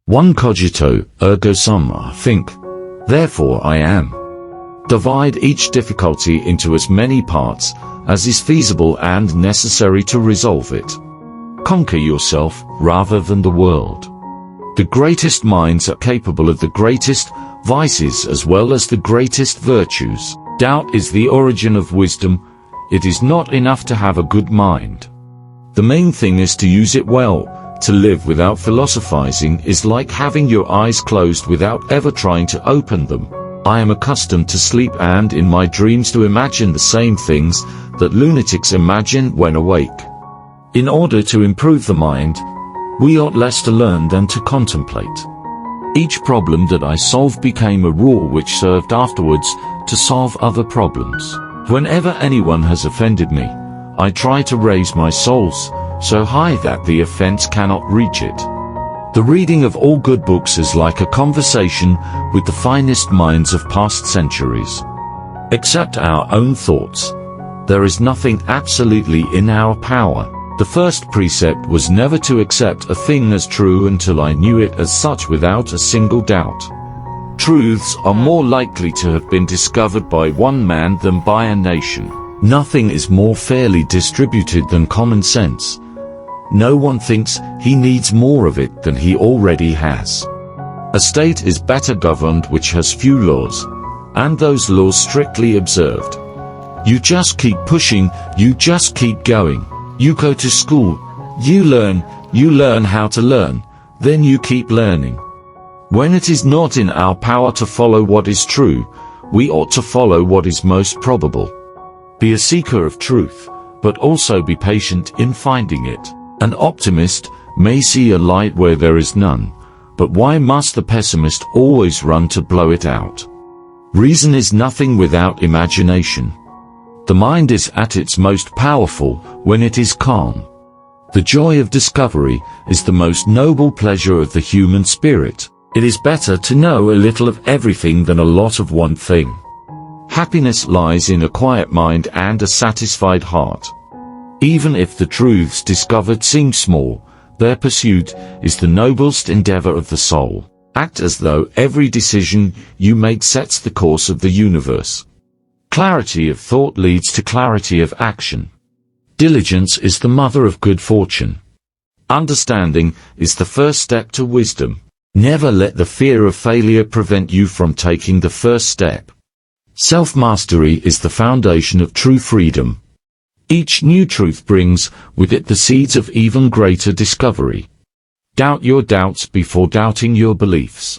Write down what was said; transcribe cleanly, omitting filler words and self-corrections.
One cogito, ergo sum, I think, therefore I am. Divide each difficulty into as many parts as is feasible and necessary to resolve it. Conquer yourself rather than the world. The greatest minds are capable of the greatest vices as well as the greatest virtues. Doubt is the origin of wisdom. It is not enough to have a good mind. The main thing is to use it well. To live without philosophizing is like having your eyes closed without ever trying to open them. I am accustomed to sleep and in my dreams to imagine the same things that lunatics imagine when awake. In order to improve the mind, we ought less to learn than to contemplate. Each problem that I solved became a rule which served afterwards to solve other problems. Whenever anyone has offended me, I try to raise my soles so high that the offense cannot reach it. The reading of all good books is like a conversation with the finest minds of past centuries. Except our own thoughts, there is nothing absolutely in our power. The first precept was never to accept a thing as true until I knew it as such without a single doubt. Truths are more likely to have been discovered by one man than by a nation. Nothing is more fairly distributed than common sense. No one thinks he needs more of it than he already has. A state is better governed which has few laws, and those laws strictly observed. You just keep pushing, you just keep going. You go to school, you learn how to learn, then you keep learning. When it is not in our power to follow what is true, we ought to follow what is most probable. Be a seeker of truth, but also be patient in finding it. An optimist may see a light where there is none, but why must the pessimist always run to blow it out? Reason is nothing without imagination. The mind is at its most powerful when it is calm. The joy of discovery is the most noble pleasure of the human spirit. It is better to know a little of everything than a lot of one thing. Happiness lies in a quiet mind and a satisfied heart. Even if the truths discovered seem small, their pursuit is the noblest endeavor of the soul. Act as though every decision you make sets the course of the universe. Clarity of thought leads to clarity of action. Diligence is the mother of good fortune. Understanding is the first step to wisdom. Never let the fear of failure prevent you from taking the first step. Self-mastery is the foundation of true freedom. Each new truth brings with it the seeds of even greater discovery. Doubt your doubts before doubting your beliefs.